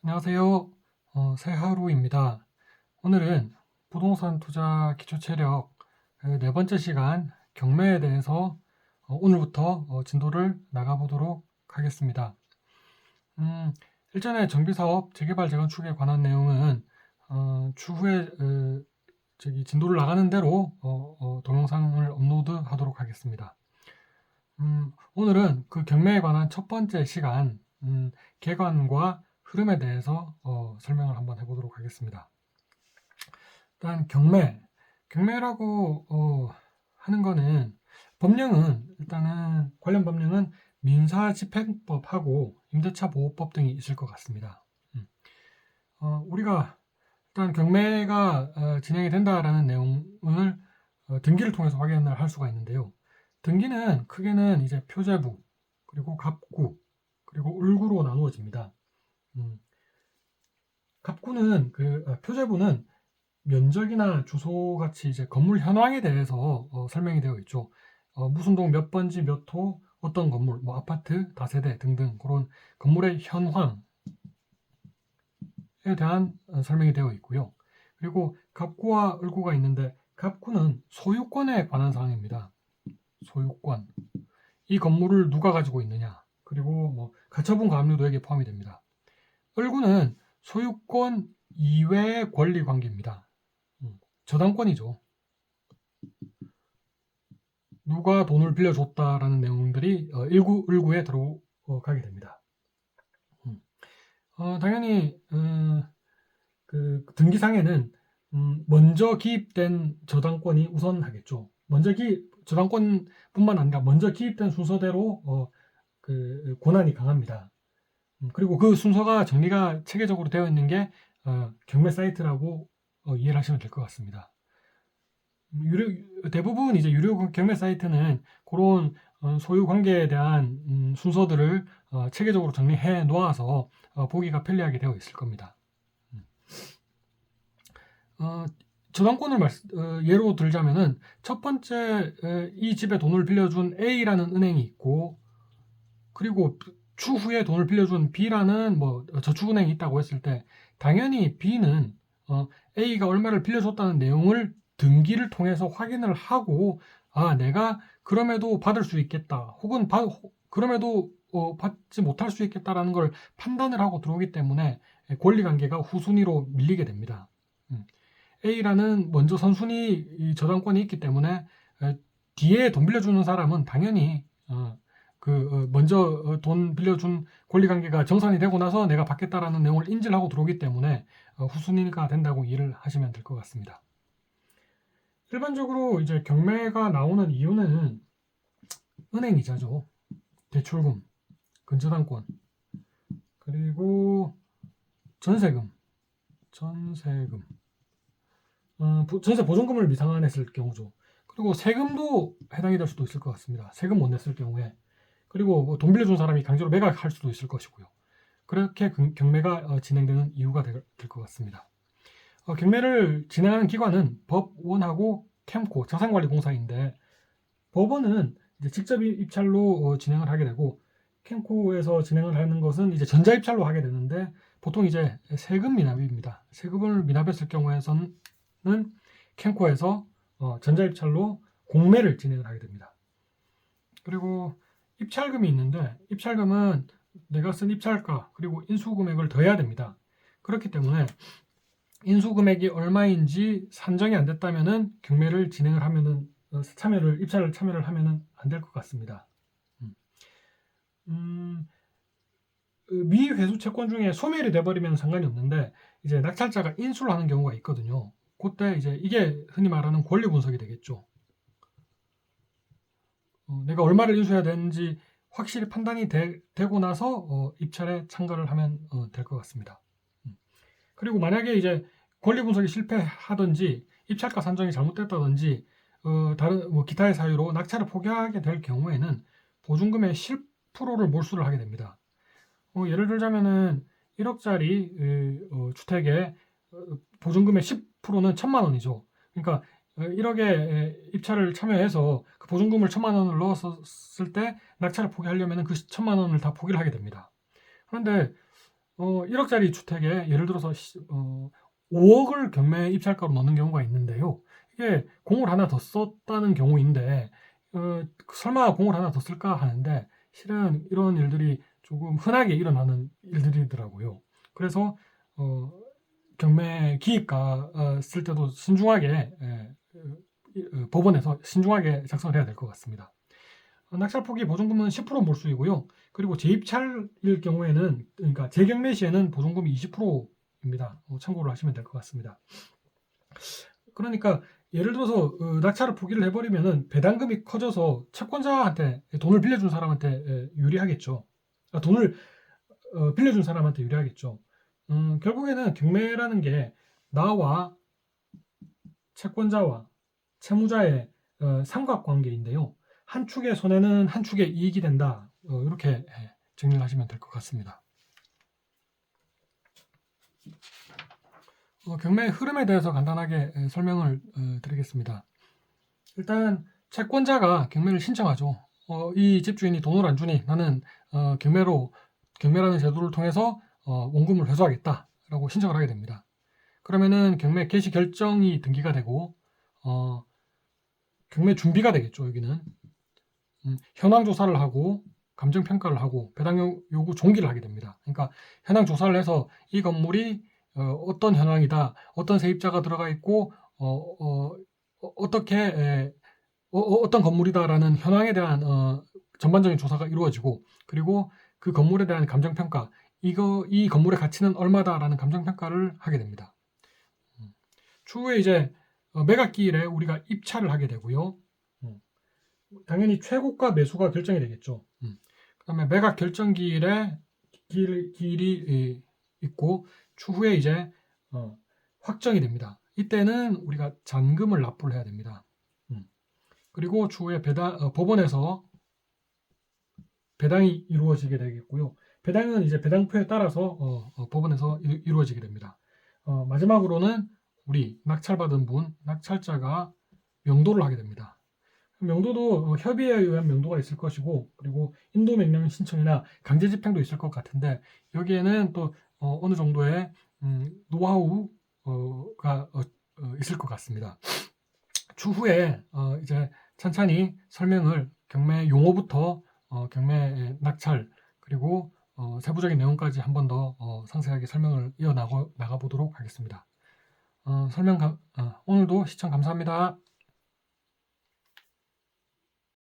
안녕하세요. 새 하루입니다. 오늘은 부동산 투자 기초체력 네 번째 시간 경매에 대해서 오늘부터 진도를 나가보도록 하겠습니다. 일전에 정비사업 재개발 재건축에 관한 내용은 추후에 진도를 나가는 대로 동영상을 업로드하도록 하겠습니다. 오늘은 그 경매에 관한 첫 번째 시간 개관과 흐름에 대해서 설명을 한번 해보도록 하겠습니다. 일단 경매라고 하는 거는 법령은 일단은 관련 법령은 민사집행법하고 임대차 보호법 등이 있을 것 같습니다. 우리가 일단 경매가 진행이 된다라는 내용을 등기를 통해서 확인을 할 수가 있는데요. 등기는 크게는 이제 표제부, 그리고 갑구, 그리고 을구로 나누어집니다. 갑구는 표제부는 면적이나 주소 같이 이제 건물 현황에 대해서 설명이 되어 있죠. 무슨 동 몇 번지 몇 호 어떤 건물, 뭐 아파트, 다세대 등등 그런 건물의 현황에 대한 설명이 되어 있고요. 그리고 갑구와 을구가 있는데 갑구는 소유권에 관한 사항입니다. 소유권. 이 건물을 누가 가지고 있느냐. 그리고 뭐 가처분 가압류도 여기에 포함이 됩니다. 을구는 소유권 이외의 권리 관계입니다. 저당권이죠. 누가 돈을 빌려줬다라는 내용들이 을구에 들어가게 됩니다. 당연히 그 등기상에는 먼저 기입된 저당권이 우선하겠죠. 저당권뿐만 아니라 먼저 기입된 순서대로 그 권한이 강합니다. 그리고 그 순서가 정리가 체계적으로 되어 있는 게 경매 사이트라고 이해를 하시면 될 것 같습니다. 대부분 이제 유료 경매 사이트는 그런 소유 관계에 대한 순서들을 체계적으로 정리해 놓아서 보기가 편리하게 되어 있을 겁니다. 저당권을 예로 들자면은 첫 번째 이 집에 돈을 빌려준 A라는 은행이 있고, 그리고 추후에 돈을 빌려준 B라는 뭐 저축은행이 있다고 했을 때 당연히 B는 A가 얼마를 빌려줬다는 내용을 등기를 통해서 확인을 하고 내가 그럼에도 받을 수 있겠다 혹은 그럼에도 받지 못할 수 있겠다라는 걸 판단을 하고 들어오기 때문에 권리관계가 후순위로 밀리게 됩니다. A라는 먼저 선순위 저당권이 있기 때문에 뒤에 돈 빌려주는 사람은 당연히 먼저 돈 빌려준 권리관계가 정산이 되고 나서 내가 받겠다라는 내용을 인지를 하고 들어오기 때문에 후순위가 된다고 이해를 하시면 될 것 같습니다. 일반적으로 이제 경매가 나오는 이유는 은행이자죠. 대출금, 근저당권, 그리고 전세금, 전세 보증금을 미상환했을 경우죠. 그리고 세금도 해당이 될 수도 있을 것 같습니다. 세금 못 냈을 경우에. 그리고 돈 빌려준 사람이 강제로 매각할 수도 있을 것이고요. 그렇게 경매가 진행되는 이유가 될 것 같습니다. 경매를 진행하는 기관은 법원하고 캠코 자산관리공사인데, 법원은 이제 직접 입찰로 진행을 하게 되고, 캠코에서 진행을 하는 것은 이제 전자입찰로 하게 되는데, 보통 이제 세금 미납입니다. 세금을 미납했을 경우에는 캠코에서 전자입찰로 공매를 진행을 하게 됩니다. 그리고 입찰금이 있는데, 입찰금은 내가 쓴 입찰가 그리고 인수금액을 더해야 됩니다. 그렇기 때문에 인수금액이 얼마인지 산정이 안 됐다면은 경매를 진행을 하면은 입찰을 참여를 하면은 안 될 것 같습니다. 미회수 채권 중에 소멸이 돼버리면 상관이 없는데 이제 낙찰자가 인수를 하는 경우가 있거든요. 그때 이제 이게 흔히 말하는 권리 분석이 되겠죠. 내가 얼마를 인수해야 되는지 확실히 판단이 되고 나서 입찰에 참가를 하면 될 것 같습니다. 그리고 만약에 이제 권리 분석이 실패하든지 입찰가 산정이 잘못됐다든지 다른 뭐 기타의 사유로 낙찰을 포기하게 될 경우에는 보증금의 10%를 몰수를 하게 됩니다. 예를 들자면은 1억짜리 주택에 보증금의 10%는 1,000만 원이죠. 그러니까 1억에 입찰을 참여해서 그 보증금을 1,000만 원을 넣었을 때 낙찰을 포기하려면 그 1,000만 원을 다 포기를 하게 됩니다. 그런데 1억짜리 주택에 예를 들어서 5억을 경매 입찰가로 넣는 경우가 있는데요. 이게 공을 하나 더 썼다는 경우인데 설마 공을 하나 더 쓸까 하는데 실은 이런 일들이 조금 흔하게 일어나는 일들이더라고요. 그래서 경매 기입가 쓸 때도 신중하게 법원에서 신중하게 작성을 해야 될 것 같습니다. 낙찰 포기 보증금은 10% 몰수이고요. 그리고 재입찰일 경우에는, 그러니까 재경매 시에는 보증금이 20%입니다. 참고를 하시면 될 것 같습니다. 그러니까 예를 들어서 낙찰을 포기를 해버리면은 배당금이 커져서 채권자한테, 돈을 빌려준 사람한테 유리하겠죠. 돈을 빌려준 사람한테 유리하겠죠. 결국에는 경매라는 게 나와 채권자와 채무자의 삼각관계인데요. 한 축의 손해는 한 축의 이익이 된다. 이렇게 정리를 하시면 될 것 같습니다. 경매의 흐름에 대해서 간단하게 설명을 드리겠습니다. 일단 채권자가 경매를 신청하죠. 이 집주인이 돈을 안 주니 나는 경매라는 제도를 통해서 원금을 회수하겠다라고 신청을 하게 됩니다. 그러면은 경매 개시 결정이 등기가 되고 경매 준비가 되겠죠. 여기는 현황 조사를 하고 감정 평가를 하고 배당 요구 종기를 하게 됩니다. 그러니까 현황 조사를 해서 이 건물이 어떤 현황이다, 어떤 세입자가 들어가 있고 어떻게 어떤 건물이다라는 현황에 대한 전반적인 조사가 이루어지고, 그리고 그 건물에 대한 감정 평가, 이 건물의 가치는 얼마다라는 감정 평가를 하게 됩니다. 추후에 이제 매각기일에 우리가 입찰을 하게 되고요. 당연히 최고가 매수가 결정이 되겠죠. 그다음에 매각 결정기일에 기일이 있고 추후에 이제 확정이 됩니다. 이때는 우리가 잔금을 납부를 해야 됩니다. 그리고 추후에 법원에서 배당이 이루어지게 되겠고요. 배당은 이제 배당표에 따라서 법원에서 이루어지게 됩니다. 마지막으로는 우리 낙찰받은 분, 낙찰자가 명도를 하게 됩니다. 명도도 협의에 의한 명도가 있을 것이고, 그리고 인도명령 신청이나 강제집행도 있을 것 같은데, 여기에는 또 어느 정도의 노하우가 있을 것 같습니다. 추후에 이제 천천히 설명을 경매 용어부터 경매 낙찰, 그리고 세부적인 내용까지 한 번 더 상세하게 설명을 이어나가 보도록 하겠습니다. 오늘도 시청 감사합니다.